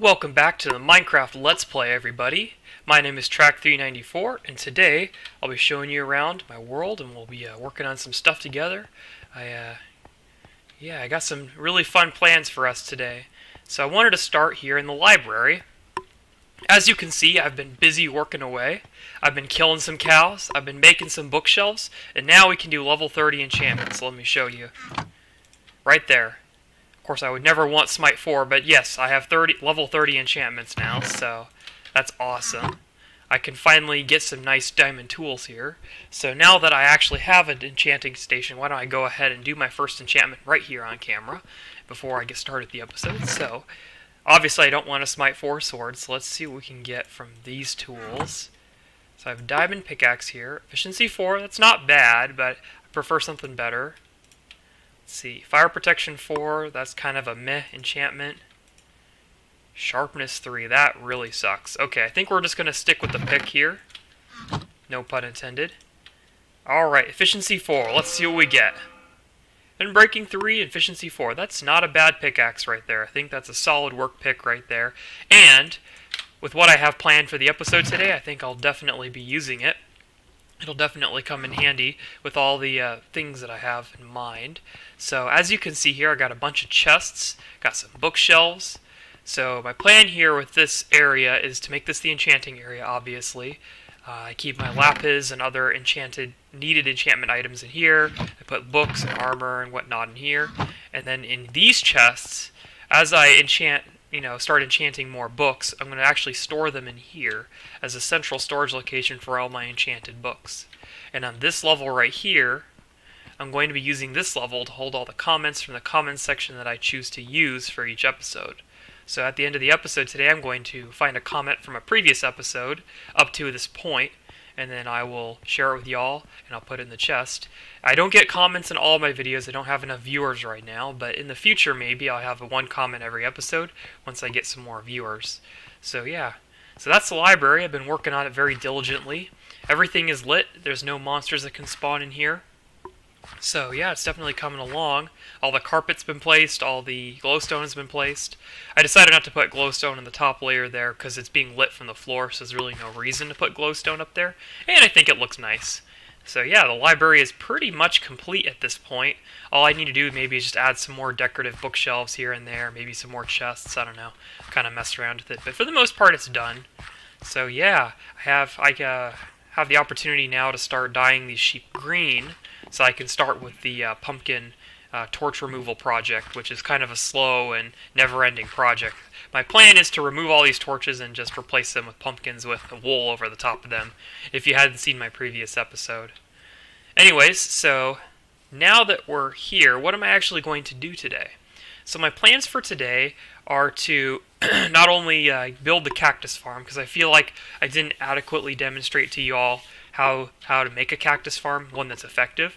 Welcome back to the Minecraft Let's Play, everybody. My name is Track394, and today I'll be showing you around my world, and we'll be working on some stuff together. I got some really fun plans for us today. So I wanted to start here in the library. As you can see, I've been busy working away. I've been killing some cows, I've been making some bookshelves, and now we can do level 30 enchantments. Let me show you. Right there. Of course, I would never want Smite 4, but yes, I have level 30 enchantments now, so that's awesome. I can finally get some nice diamond tools here. So now that I actually have an enchanting station, why don't I go ahead and do my first enchantment right here on camera before I get started the episode. So, obviously I don't want a Smite 4 sword, so let's see what we can get from these tools. So I have a diamond pickaxe here. Efficiency 4, that's not bad, but I prefer something better. Let's see, Fire Protection 4, that's kind of a meh enchantment. Sharpness 3, that really sucks. Okay, I think we're just going to stick with the pick here. No pun intended. Alright, Efficiency 4, let's see what we get. And Breaking 3, Efficiency 4, that's not a bad pickaxe right there. I think that's a solid work pick right there. And, with what I have planned for the episode today, I think I'll definitely be using it. It'll definitely come in handy with all the things that I have in mind. So as you can see here, I got a bunch of chests, got some bookshelves. So my plan here with this area is to make this the enchanting area, obviously. I keep my lapis and other needed enchantment items in here. I put books and armor and whatnot in here. And then in these chests, as I start enchanting more books, I'm going to actually store them in here as a central storage location for all my enchanted books. And on this level right here, I'm going to be using this level to hold all the comments from the comments section that I choose to use for each episode. So at the end of the episode today, I'm going to find a comment from a previous episode up to this point, and then I will share it with y'all, and I'll put it in the chest. I don't get comments in all my videos. I don't have enough viewers right now, but in the future, maybe I'll have one comment every episode once I get some more viewers. So yeah, so that's the library. I've been working on it very diligently. Everything is lit. There's no monsters that can spawn in here. So yeah, it's definitely coming along. All the carpet's been placed, all the glowstone has been placed. I decided not to put glowstone in the top layer there because it's being lit from the floor, so there's really no reason to put glowstone up there. And I think it looks nice. So yeah, the library is pretty much complete at this point. All I need to do maybe is just add some more decorative bookshelves here and there, maybe some more chests, I don't know. Kind of mess around with it, but for the most part it's done. So yeah, I have the opportunity now to start dyeing these sheep green, so I can start with the pumpkin torch removal project, which is kind of a slow and never-ending project. My plan is to remove all these torches and just replace them with pumpkins with wool over the top of them, if you hadn't seen my previous episode. Anyways, so now that we're here, what am I actually going to do today? So my plans for today are to not only build the cactus farm, because I feel like I didn't adequately demonstrate to you all how to make a cactus farm, one that's effective.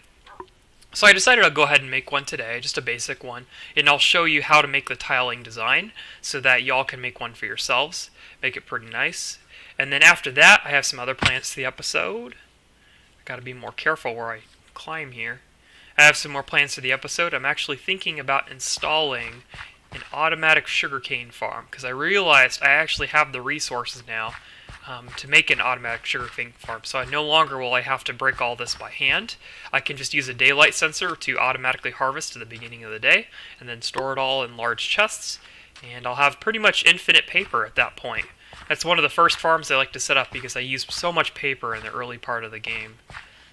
So I decided I'll go ahead and make one today, just a basic one, and I'll show you how to make the tiling design so that y'all can make one for yourselves, make it pretty nice. And then after that, I have some other plans to the episode. I gotta be more careful where I climb here. I have some more plans for the episode. I'm actually thinking about installing an automatic sugarcane farm, because I realized I actually have the resources now to make an automatic sugarcane farm. So no longer will I have to break all this by hand. I can just use a daylight sensor to automatically harvest at the beginning of the day, and then store it all in large chests, and I'll have pretty much infinite paper at that point. That's one of the first farms I like to set up because I use so much paper in the early part of the game.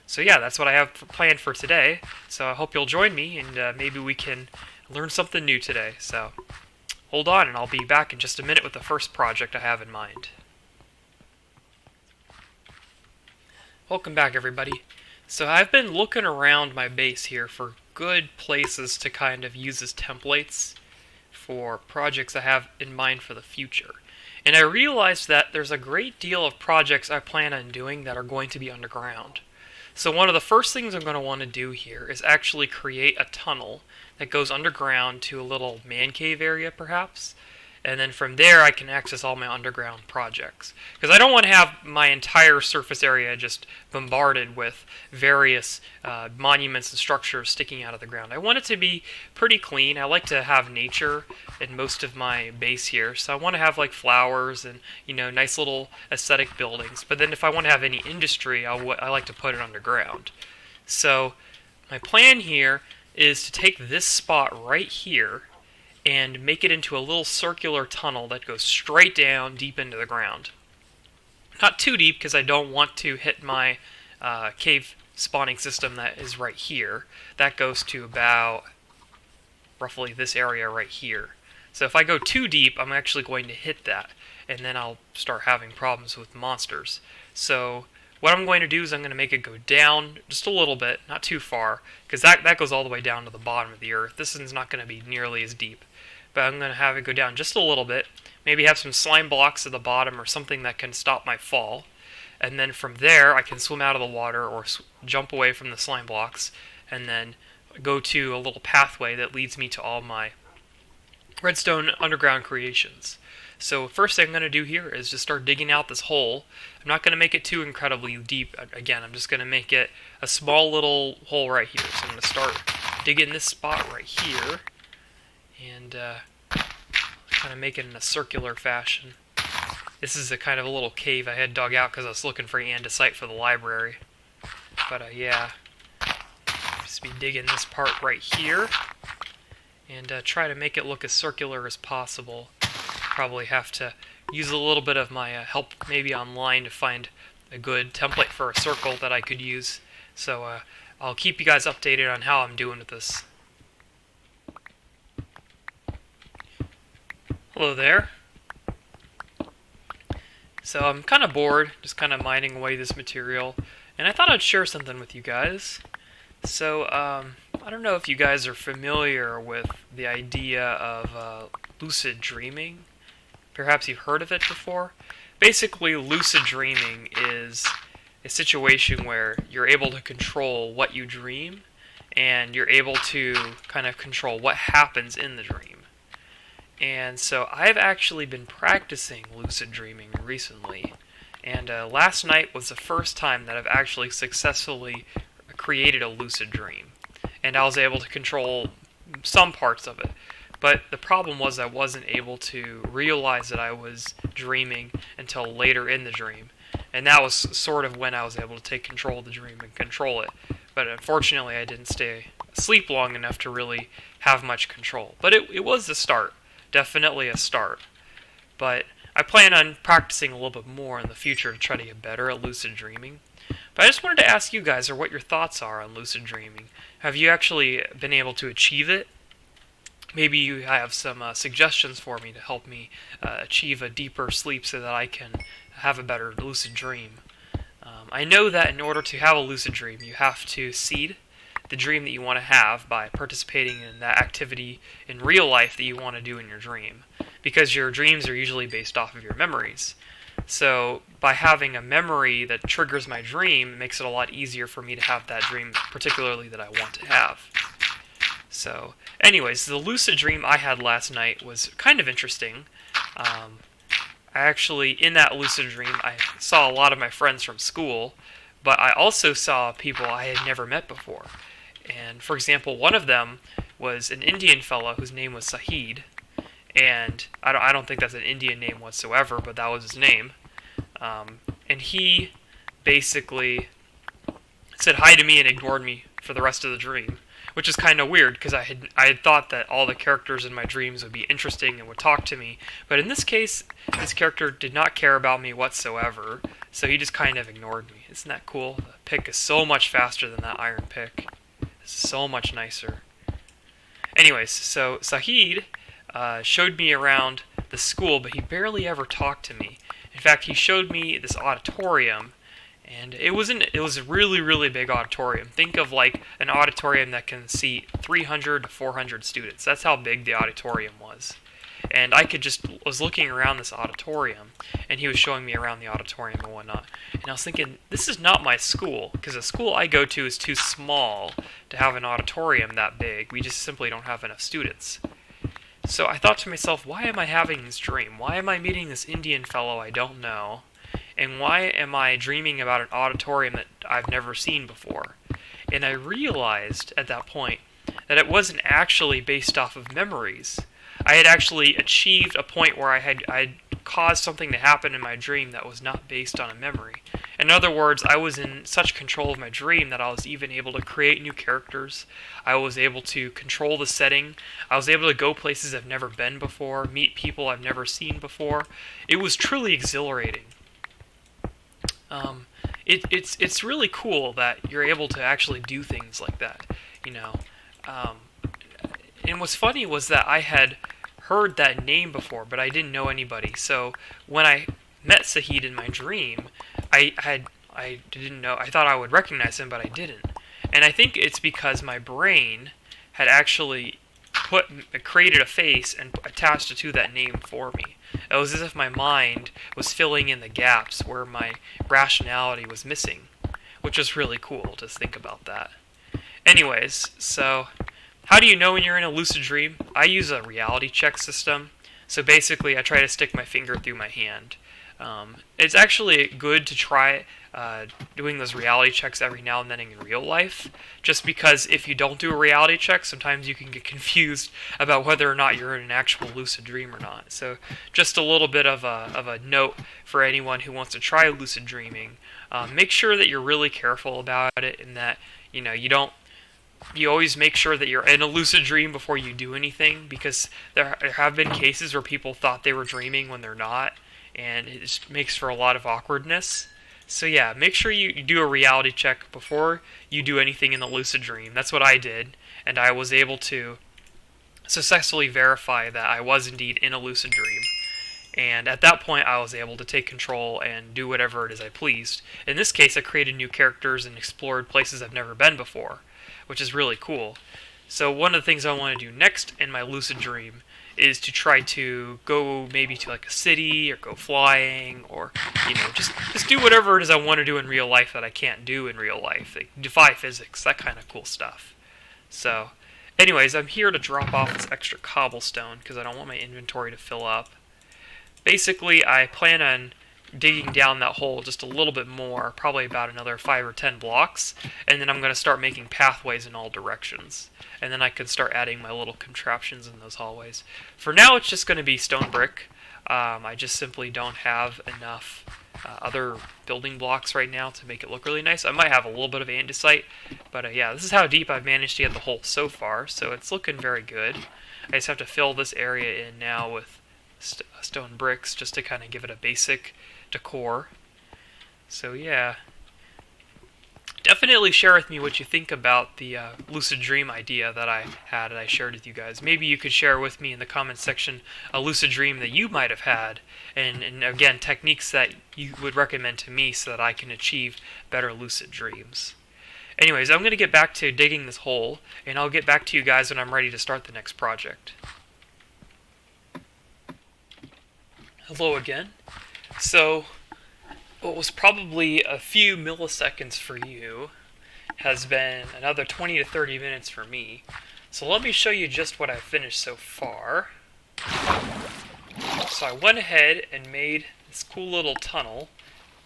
So yeah, that's what I have planned for today. So I hope you'll join me, and maybe we can learn something new today. So hold on, and I'll be back in just a minute with the first project I have in mind. Welcome back, everybody. So I've been looking around my base here for good places to kind of use as templates for projects I have in mind for the future. And I realized that there's a great deal of projects I plan on doing that are going to be underground. So one of the first things I'm going to want to do here is actually create a tunnel that goes underground to a little man cave area, perhaps. and then from there I can access all my underground projects. Because I don't want to have my entire surface area just bombarded with various monuments and structures sticking out of the ground. I want it to be pretty clean. I like to have nature in most of my base here, so I want to have like flowers and nice little aesthetic buildings. But then if I want to have any industry, I like to put it underground. So my plan here is to take this spot right here and make it into a little circular tunnel that goes straight down deep into the ground. Not too deep because I don't want to hit my cave spawning system that is right here. That goes to about roughly this area right here. So if I go too deep, I'm actually going to hit that, and then I'll start having problems with monsters. So what I'm going to do is I'm going to make it go down just a little bit, not too far, because that goes all the way down to the bottom of the earth. This is not going to be nearly as deep. But I'm going to have it go down just a little bit, maybe have some slime blocks at the bottom or something that can stop my fall. And then from there, I can swim out of the water or jump away from the slime blocks, and then go to a little pathway that leads me to all my redstone underground creations. So first thing I'm going to do here is just start digging out this hole. I'm not going to make it too incredibly deep. Again, I'm just going to make it a small little hole right here. So I'm going to start digging this spot right here, and kind of make it in a circular fashion. This is a kind of a little cave I had dug out because I was looking for andesite for the library. But yeah, just be digging this part right here, and try to make it look as circular as possible. Probably have to use a little bit of my help maybe online to find a good template for a circle that I could use. So I'll keep you guys updated on how I'm doing with this. Hello there. So I'm kind of bored, just kind of mining away this material, and I thought I'd share something with you guys. So I don't know if you guys are familiar with the idea of lucid dreaming. Perhaps you've heard of it before. Basically, lucid dreaming is a situation where you're able to control what you dream, and you're able to kind of control what happens in the dream. And so I've actually been practicing lucid dreaming recently, and last night was the first time that I've actually successfully created a lucid dream, and I was able to control some parts of it. But the problem was I wasn't able to realize that I was dreaming until later in the dream. And that was sort of when I was able to take control of the dream and control it. But unfortunately, I didn't stay asleep long enough to really have much control. But it was a start. Definitely a start. But I plan on practicing a little bit more in the future to try to get better at lucid dreaming. But I just wanted to ask you guys what your thoughts are on lucid dreaming. Have you actually been able to achieve it? Maybe you have some suggestions for me to help me achieve a deeper sleep so that I can have a better lucid dream. I know that in order to have a lucid dream, you have to seed the dream that you want to have by participating in that activity in real life that you want to do in your dream, because your dreams are usually based off of your memories. So by having a memory that triggers my dream, it makes it a lot easier for me to have that dream particularly that I want to have. So anyways, the lucid dream I had last night was kind of interesting. Actually, in that lucid dream, I saw a lot of my friends from school, but I also saw people I had never met before. And for example, one of them was an Indian fellow whose name was Sahid, and I don't think that's an Indian name whatsoever, but that was his name. And he basically said hi to me and ignored me for the rest of the dream, which is kind of weird because I had thought that all the characters in my dreams would be interesting and would talk to me, but in this case, this character did not care about me whatsoever, so he just kind of ignored me. Isn't that cool? The pick is so much faster than that iron pick. It's so much nicer. Anyways, so Sahid showed me around the school, but he barely ever talked to me. In fact, he showed me this auditorium, and it was a really, really big auditorium. Think of like an auditorium that can seat 300 to 400 students. That's how big the auditorium was. And I was looking around this auditorium, and he was showing me around the auditorium and whatnot. And I was thinking, this is not my school, because the school I go to is too small to have an auditorium that big. We just simply don't have enough students. So I thought to myself, why am I having this dream? Why am I meeting this Indian fellow I don't know? And why am I dreaming about an auditorium that I've never seen before? And I realized at that point that it wasn't actually based off of memories. I had actually achieved a point where I'd caused something to happen in my dream that was not based on a memory. In other words, I was in such control of my dream that I was even able to create new characters. I was able to control the setting. I was able to go places I've never been before, meet people I've never seen before. It was truly exhilarating. It's really cool that you're able to actually do things like that, you know. Um, and what's funny was that I had heard that name before, but I didn't know anybody. So when I met Sahid in my dream, I didn't know. I thought I would recognize him, but I didn't. And I think it's because my brain had actually created a face and attached it to that name for me. It was as if my mind was filling in the gaps where my rationality was missing, which was really cool to think about that. Anyways, so how do you know when you're in a lucid dream? I use a reality check system. So basically, I try to stick my finger through my hand. It's actually good to try doing those reality checks every now and then in real life, just because if you don't do a reality check, sometimes you can get confused about whether or not you're in an actual lucid dream or not. So just a little bit of a note for anyone who wants to try lucid dreaming. Make sure that you're really careful about it, and that you always make sure that you're in a lucid dream before you do anything, because there have been cases where people thought they were dreaming when they're not, and it just makes for a lot of awkwardness. So yeah, make sure you do a reality check before you do anything in the lucid dream. That's what I did, and I was able to successfully verify that I was indeed in a lucid dream. And at that point, I was able to take control and do whatever it is I pleased. In this case, I created new characters and explored places I've never been before, which is really cool. So one of the things I want to do next in my lucid dream is to try to go maybe to like a city or go flying, or just do whatever it is I want to do in real life that I can't do in real life. Like defy physics, that kind of cool stuff. So anyways, I'm here to drop off this extra cobblestone because I don't want my inventory to fill up. Basically, I plan on digging down that hole just a little bit more, probably about another 5 or 10 blocks, and then I'm going to start making pathways in all directions. And then I can start adding my little contraptions in those hallways. For now, it's just going to be stone brick. I just simply don't have enough other building blocks right now to make it look really nice. I might have a little bit of andesite, but yeah, this is how deep I've managed to get the hole so far, so it's looking very good. I just have to fill this area in now with stone bricks just to kind of give it a basic decor. So yeah, definitely share with me what you think about the lucid dream idea that I had and I shared with you guys. Maybe you could share with me in the comments section a lucid dream that you might have had, and again, techniques that you would recommend to me so that I can achieve better lucid dreams. Anyways, I'm going to get back to digging this hole, and I'll get back to you guys when I'm ready to start the next project. Hello again. So, what was probably a few milliseconds for you has been another 20 to 30 minutes for me. So let me show you just what I've finished so far. So I went ahead and made this cool little tunnel,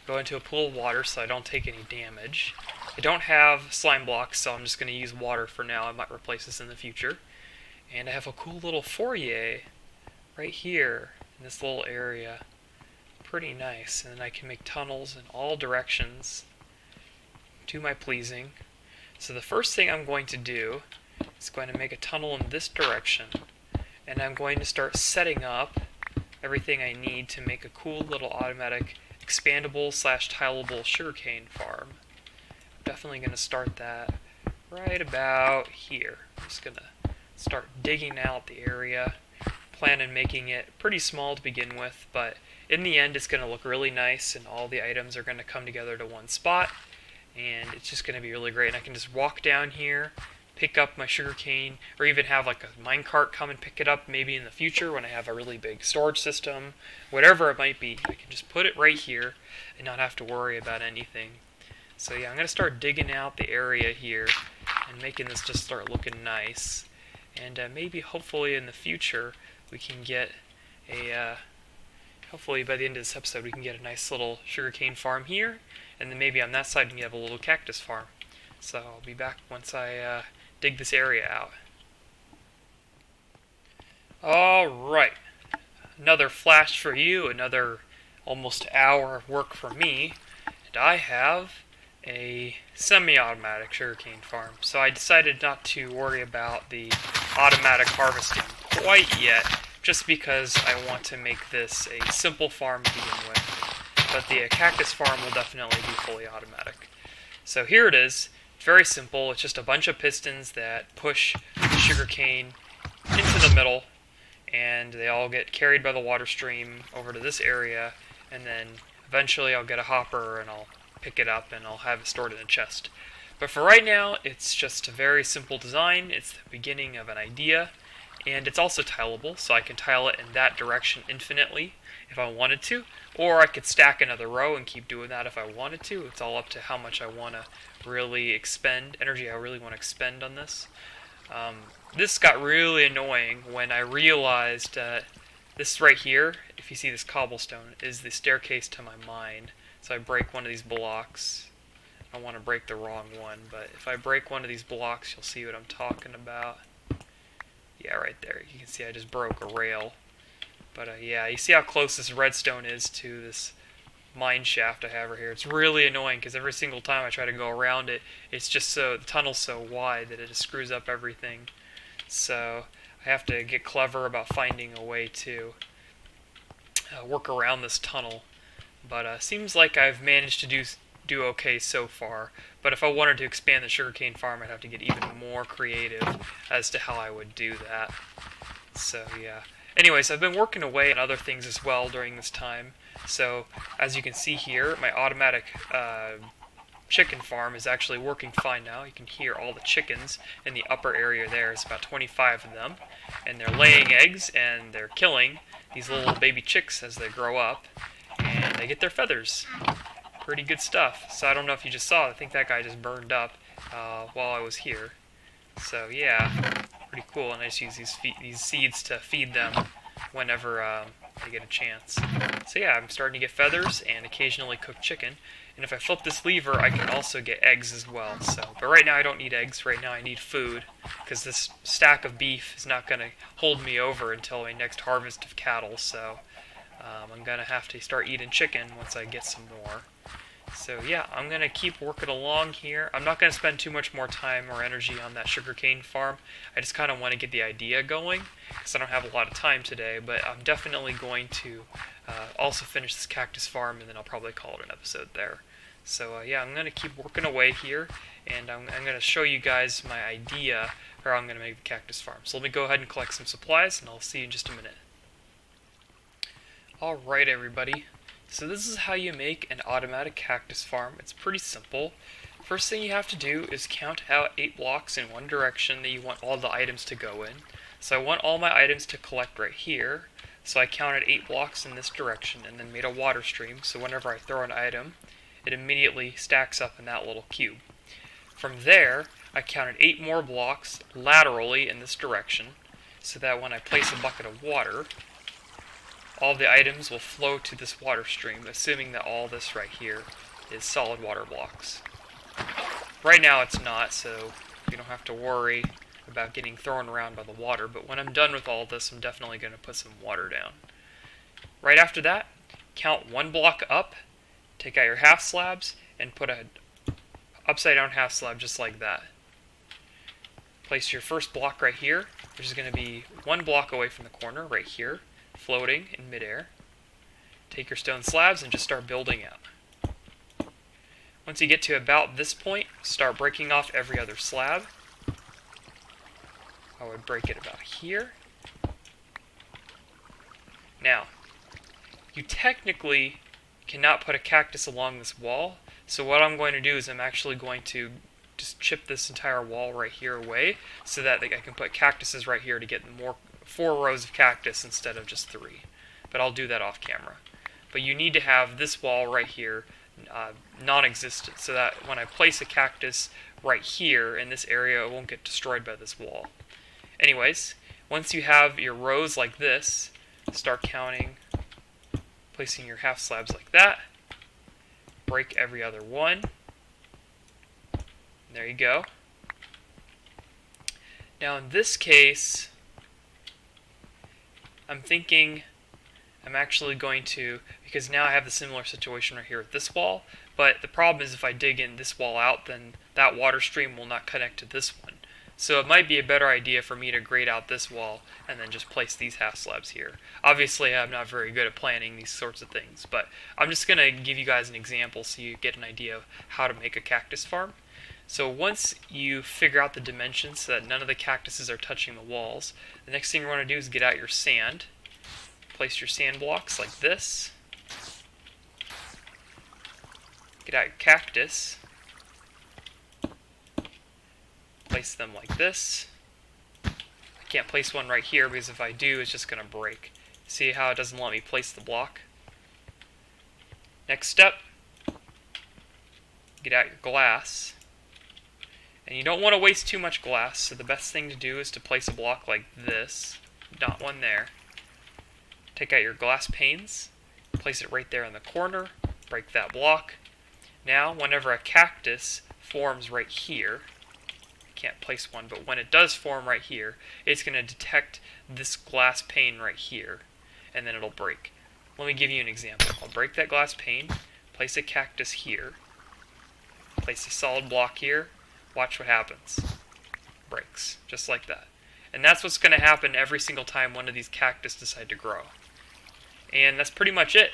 go into a pool of water so I don't take any damage. I don't have slime blocks, so I'm just going to use water for now. I might replace this in the future. And I have a cool little foyer right here in this little area. Pretty nice, and then I can make tunnels in all directions to my pleasing. So the first thing I'm going to do is going to make a tunnel in this direction, and I'm going to start setting up everything I need to make a cool little automatic expandable / tileable sugarcane farm. I'm definitely going to start that right about here. I'm just going to start digging out the area, plan on making it pretty small to begin with, but in the end it's going to look really nice, and all the items are going to come together to one spot, and it's just going to be really great. And I can just walk down here, pick up my sugarcane, or even have like a minecart come and pick it up maybe in the future when I have a really big storage system, whatever it might be. I can just put it right here and not have to worry about anything. So yeah, I'm going to start digging out the area here and making this just start looking nice. And maybe hopefully in the future we can get a, hopefully by the end of this episode we can get a nice little sugarcane farm here, and then maybe on that side we can have a little cactus farm. So I'll be back once I dig this area out. Alright, another flash for you, another almost hour of work for me, and I have a semi-automatic sugarcane farm. So I decided not to worry about the automatic harvesting quite yet, just because I want to make this a simple farm to begin with. But the cactus farm will definitely be fully automatic. So here it is. It's very simple. It's just a bunch of pistons that push the sugarcane into the middle, and they all get carried by the water stream over to this area, and then eventually I'll get a hopper and I'll pick it up and I'll have it stored in a chest. But for right now, it's just a very simple design. It's the beginning of an idea, and it's also tileable, so I can tile it in that direction infinitely if I wanted to, or I could stack another row and keep doing that if I wanted to. It's all up to how much I want to really expend, energy I really want to expend on this. This got really annoying when I realized this right here, if you see this cobblestone, is the staircase to my mine. So I break one of these blocks. I don't want to break the wrong one, but if I break one of these blocks, you'll see what I'm talking about. Yeah, right there. You can see I just broke a rail. But yeah, you see how close this redstone is to this mine shaft I have right here. It's really annoying because every single time I try to go around it, it's just so, the tunnel's so wide that it just screws up everything. So I have to get clever about finding a way to work around this tunnel. But seems like I've managed to do okay so far. But if I wanted to expand the sugarcane farm, I'd have to get even more creative as to how I would do that. So yeah. Anyways, I've been working away on other things as well during this time. So as you can see here, my automatic chicken farm is actually working fine now. You can hear all the chickens in the upper area there. There's about 25 of them, and they're laying eggs and they're killing these little baby chicks as they grow up, and they get their feathers. Pretty good stuff. So I don't know if you just saw, I think that guy just burned up while I was here. So yeah, pretty cool, and I just use these seeds to feed them whenever they get a chance. So yeah, I'm starting to get feathers and occasionally cooked chicken. And if I flip this lever, I can also get eggs as well. But right now I don't need eggs. Right now I need food, because this stack of beef is not going to hold me over until my next harvest of cattle. So I'm going to have to start eating chicken once I get some more. So yeah, I'm going to keep working along here. I'm not going to spend too much more time or energy on that sugarcane farm. I just kind of want to get the idea going, because I don't have a lot of time today, but I'm definitely going to also finish this cactus farm, and then I'll probably call it an episode there. So yeah, I'm going to keep working away here, and I'm going to show you guys my idea for how I'm going to make the cactus farm. So let me go ahead and collect some supplies, and I'll see you in just a minute. Alright everybody, so this is how you make an automatic cactus farm. It's pretty simple. First thing you have to do is count out 8 blocks in one direction that you want all the items to go in. So I want all my items to collect right here. So I counted 8 blocks in this direction and then made a water stream, so whenever I throw an item, it immediately stacks up in that little cube. From there, I counted 8 more blocks laterally in this direction, so that when I place a bucket of water, all the items will flow to this water stream, assuming that all this right here is solid water blocks. Right now it's not, so you don't have to worry about getting thrown around by the water, but when I'm done with all this, I'm definitely going to put some water down. Right after that, count 1 block up, take out your half slabs, and put a upside down half slab just like that. Place your first block right here, which is going to be 1 block away from the corner, right here, floating in midair. Take your stone slabs and just start building out. Once you get to about this point, start breaking off every other slab. I would break it about here. Now, you technically cannot put a cactus along this wall, so what I'm going to do is I'm actually going to just chip this entire wall right here away, so that I can put cactuses right here to get 4 rows of cactus instead of just 3. But I'll do that off camera. But you need to have this wall right here non-existent, so that when I place a cactus right here in this area, it won't get destroyed by this wall. Anyways, Once you have your rows like this, start counting, placing your half slabs like that. Break every other one. There you go. Now in this case, I'm thinking I'm actually going to, because now I have the similar situation right here with this wall, but the problem is if I dig in this wall out, then that water stream will not connect to this one. So it might be a better idea for me to grade out this wall and then just place these half slabs here. Obviously I'm not very good at planning these sorts of things, but I'm just going to give you guys an example so you get an idea of how to make a cactus farm. So once you figure out the dimensions so that none of the cactuses are touching the walls, the next thing you want to do is get out your sand. Place your sand blocks like this. Get out your cactus. Place them like this. I can't place one right here because if I do, it's just going to break. See how it doesn't let me place the block? Next step, get out your glass. And you don't want to waste too much glass, so the best thing to do is to place a block like this, not one there. Take out your glass panes, place it right there in the corner, break that block. Now, whenever a cactus forms right here, I can't place one, but when it does form right here, it's going to detect this glass pane right here, and then it'll break. Let me give you an example. I'll break that glass pane, place a cactus here, place a solid block here. Watch what happens. Breaks, just like that. And that's what's going to happen every single time one of these cactus decide to grow. And that's pretty much it.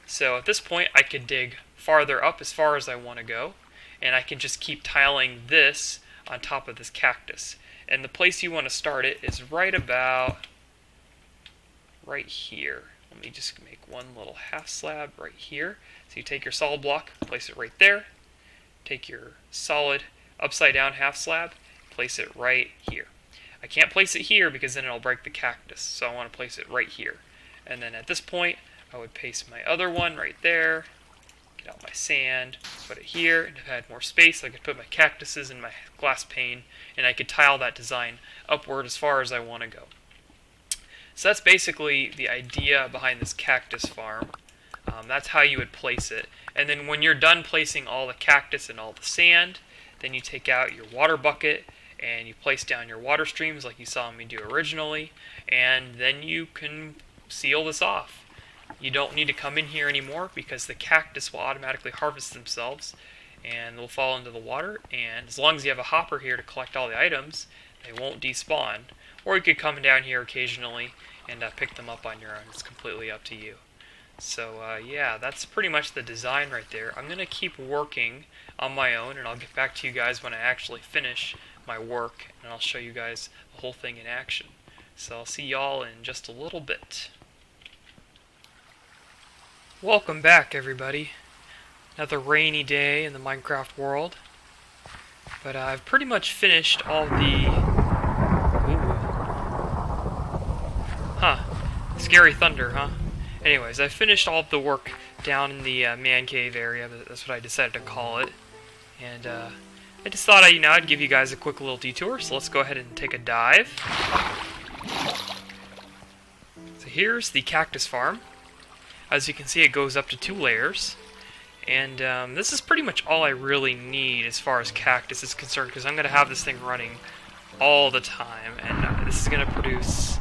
So at this point, I could dig farther up as far as I want to go, and I can just keep tiling this on top of this cactus. And the place you want to start it is right about right here. Let me just make one little half slab right here. So you take your solid block, place it right there. Take your solid upside down half slab, place it right here. I can't place it here because then it'll break the cactus, so I want to place it right here. And then at this point, I would paste my other one right there, get out my sand, put it here, and if I had more space, I could put my cactuses in my glass pane, and I could tile that design upward as far as I want to go. So that's basically the idea behind this cactus farm. That's how you would place it. And then when you're done placing all the cactus and all the sand, then you take out your water bucket and you place down your water streams like you saw me do originally, and then you can seal this off. You don't need to come in here anymore because the cactus will automatically harvest themselves and they'll fall into the water, and as long as you have a hopper here to collect all the items, they won't despawn. Or you could come down here occasionally and pick them up on your own. It's completely up to you. So yeah, that's pretty much the design right there. I'm going to keep working on my own, and I'll get back to you guys when I actually finish my work, and I'll show you guys the whole thing in action. So I'll see y'all in just a little bit. Welcome back, everybody. Another rainy day in the Minecraft world. But I've pretty much finished all the... Ooh. Huh. Scary thunder, huh? Anyways, I finished all of the work down in the man cave area. That's what I decided to call it. And I just thought I'd give you guys a quick little detour. So let's go ahead and take a dive. So here's the cactus farm. As you can see, it goes up to 2 layers. And this is pretty much all I really need as far as cactus is concerned, because I'm going to have this thing running all the time. And this is going to produce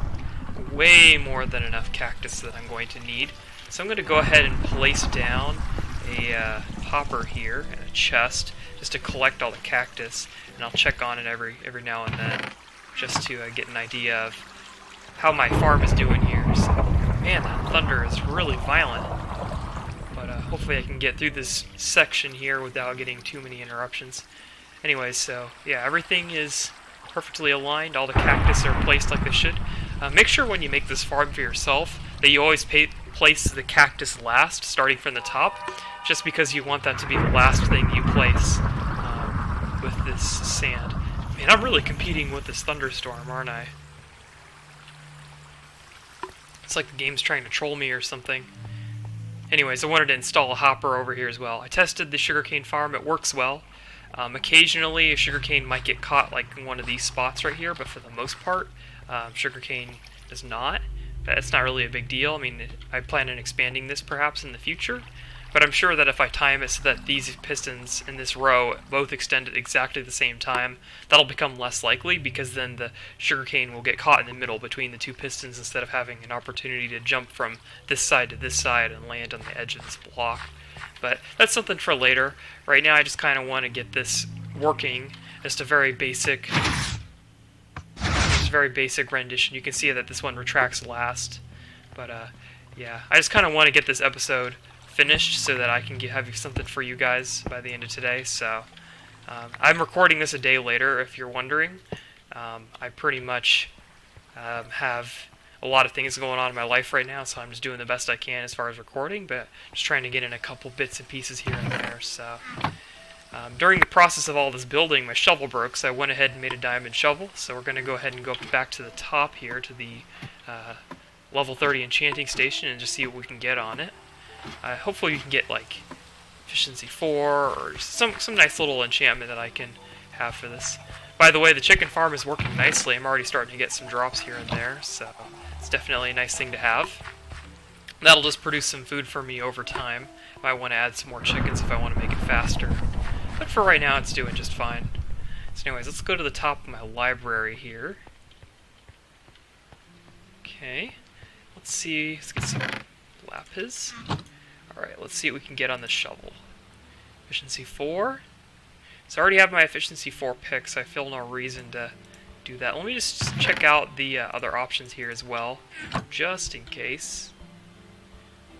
way more than enough cactus that I'm going to need. So I'm going to go ahead and place down a hopper here and a chest just to collect all the cactus, and I'll check on it every now and then just to get an idea of how my farm is doing here. So, man, that thunder is really violent, but hopefully I can get through this section here without getting too many interruptions. Anyways, so yeah, everything is perfectly aligned. All the cactus are placed like they should. Make sure when you make this farm for yourself that you always place the cactus last, starting from the top, just because you want that to be the last thing you place with this sand. Man, I'm really competing with this thunderstorm, aren't I? It's like the game's trying to troll me or something. Anyways, I wanted to install a hopper over here as well. I tested the sugarcane farm. It works well. Occasionally, a sugarcane might get caught like in one of these spots right here, but for the most part, Sugarcane does not. But it's not really a big deal. I mean, I plan on expanding this perhaps in the future, but I'm sure that if I time it so that these pistons in this row both extend at exactly the same time, that'll become less likely, because then the sugarcane will get caught in the middle between the two pistons instead of having an opportunity to jump from this side to this side and land on the edge of this block. But that's something for later. Right now I just kind of want to get this working. Just a very basic rendition. You can see that this one retracts last. But yeah, I just kind of want to get this episode finished so that I can have something for you guys by the end of today. So I'm recording this a day later, if you're wondering. I pretty much have a lot of things going on in my life right now, so I'm just doing the best I can as far as recording, but just trying to get in a couple bits and pieces here and there. So during the process of all this building, my shovel broke, so I went ahead and made a diamond shovel. So we're going to go ahead and go back to the top here to the level 30 enchanting station and just see what we can get on it. Hopefully you can get like efficiency 4 or some nice little enchantment that I can have for this. By the way, the chicken farm is working nicely. I'm already starting to get some drops here and there, so it's definitely a nice thing to have. That'll just produce some food for me over time. I might want to add some more chickens if I want to make it faster. But for right now, it's doing just fine. So anyways, let's go to the top of my library here. Okay, let's see, let's get some lapis. Alright, let's see what we can get on the shovel. Efficiency 4. So I already have my efficiency 4 pick, so I feel no reason to do that. Let me just check out the other options here as well, just in case.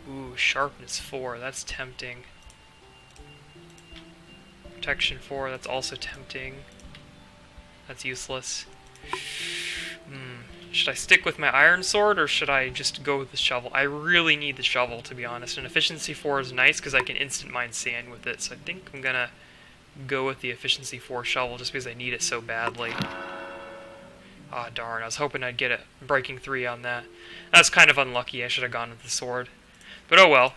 Ooh, sharpness 4, that's tempting. Protection 4, that's also tempting. That's useless. Should I stick with my iron sword, or should I just go with the shovel? I really need the shovel, to be honest, and efficiency 4 is nice because I can instant mine sand with it, so I think I'm gonna go with the efficiency 4 shovel just because I need it so badly. Ah, darn, I was hoping I'd get a breaking 3 on that. That's kind of unlucky. I should have gone with the sword. But oh well.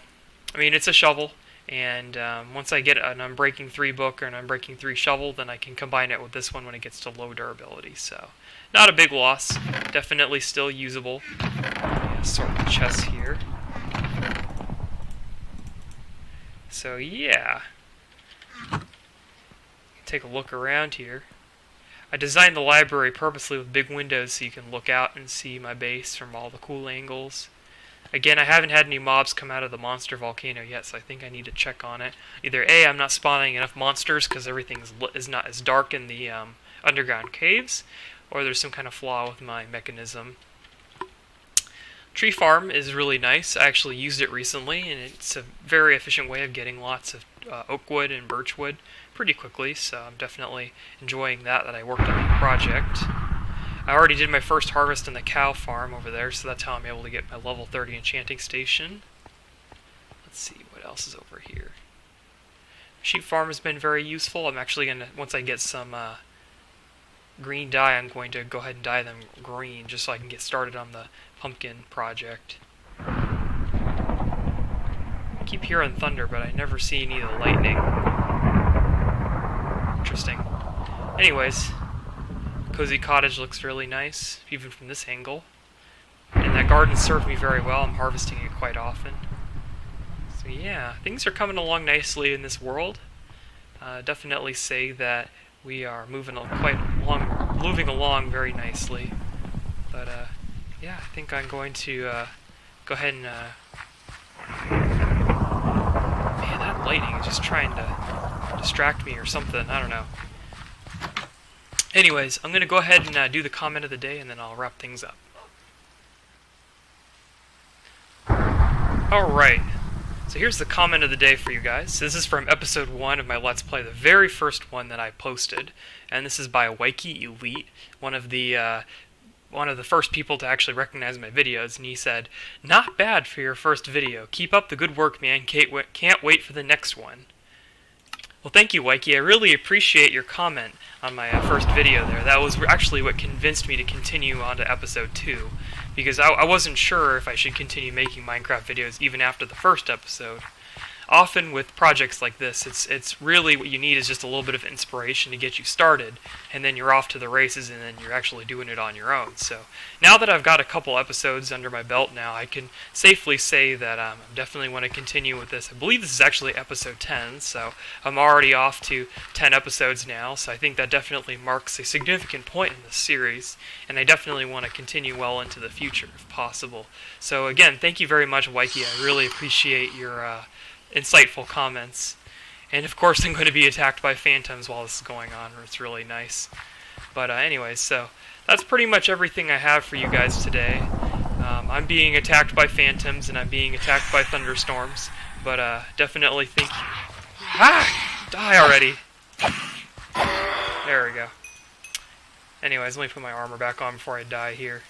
I mean, it's a shovel, and once I get an Unbreaking 3 book or an Unbreaking 3 shovel, then I can combine it with this one when it gets to low durability, so not a big loss. Definitely still usable. Yeah, sort the chest here. So yeah. Take a look around here. I designed the library purposely with big windows so you can look out and see my base from all the cool angles. Again, I haven't had any mobs come out of the monster volcano yet, so I think I need to check on it. Either A, I'm not spawning enough monsters because everything is not as dark in the underground caves, or there's some kind of flaw with my mechanism. Tree farm is really nice. I actually used it recently, and it's a very efficient way of getting lots of oak wood and birch wood pretty quickly, so I'm definitely enjoying that I worked on the project. I already did my first harvest in the cow farm over there, so that's how I'm able to get my level 30 enchanting station. Let's see what else is over here. Sheep farm has been very useful. I'm actually going to, once I get some green dye, I'm going to go ahead and dye them green just so I can get started on the pumpkin project. I keep hearing thunder, but I never see any of the lightning. Interesting. Anyways, cozy cottage looks really nice, even from this angle. And that garden served me very well. I'm harvesting it quite often. So yeah, things are coming along nicely in this world. Definitely say that we are moving along very nicely. But yeah, I think I'm going to go ahead and man, that lightning is just trying to distract me or something. I don't know. Anyways, I'm going to go ahead and do the comment of the day, and then I'll wrap things up. Alright, so here's the comment of the day for you guys. This is from episode 1 of my Let's Play, the very first one that I posted, and this is by Waiki Elite, one of the first people to actually recognize my videos, and he said, "Not bad for your first video. Keep up the good work, man. Can't wait for the next one." Well, thank you, Waiki. I really appreciate your comment on my first video there. That was actually what convinced me to continue on to episode 2, because I wasn't sure if I should continue making Minecraft videos even after the first episode. often with projects like this, it's really what you need is just a little bit of inspiration to get you started, and then you're off to the races, and then you're actually doing it on your own. So now that I've got a couple episodes under my belt now, I can safely say that I definitely want to continue with this. I believe this is actually episode 10, so I'm already off to 10 episodes now, so I think that definitely marks a significant point in this series, and I definitely want to continue well into the future if possible. So again, thank you very much, Waiki. I really appreciate your insightful comments. And of course I'm going to be attacked by phantoms while this is going on, or it's really nice. But anyways, so that's pretty much everything I have for you guys today. I'm being attacked by phantoms, and I'm being attacked by thunderstorms, but definitely thank you. Ah! Die already! There we go. Anyways, let me put my armor back on before I die here.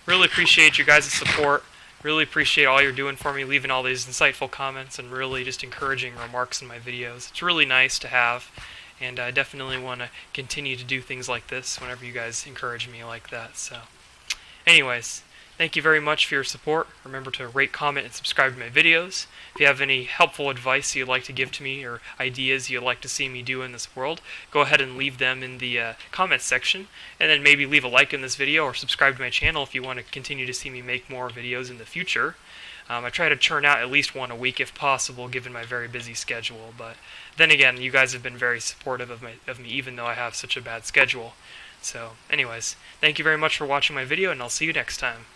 Really appreciate you guys' support. Really appreciate all you're doing for me, leaving all these insightful comments and really just encouraging remarks in my videos. It's really nice to have, and I definitely want to continue to do things like this whenever you guys encourage me like that. So, anyways, thank you very much for your support. Remember to rate, comment, and subscribe to my videos. If you have any helpful advice you'd like to give to me or ideas you'd like to see me do in this world, go ahead and leave them in the comments section, and then maybe leave a like in this video or subscribe to my channel if you want to continue to see me make more videos in the future. I try to churn out at least one a week if possible, given my very busy schedule, but then again, you guys have been very supportive of me even though I have such a bad schedule. So anyways, thank you very much for watching my video, and I'll see you next time.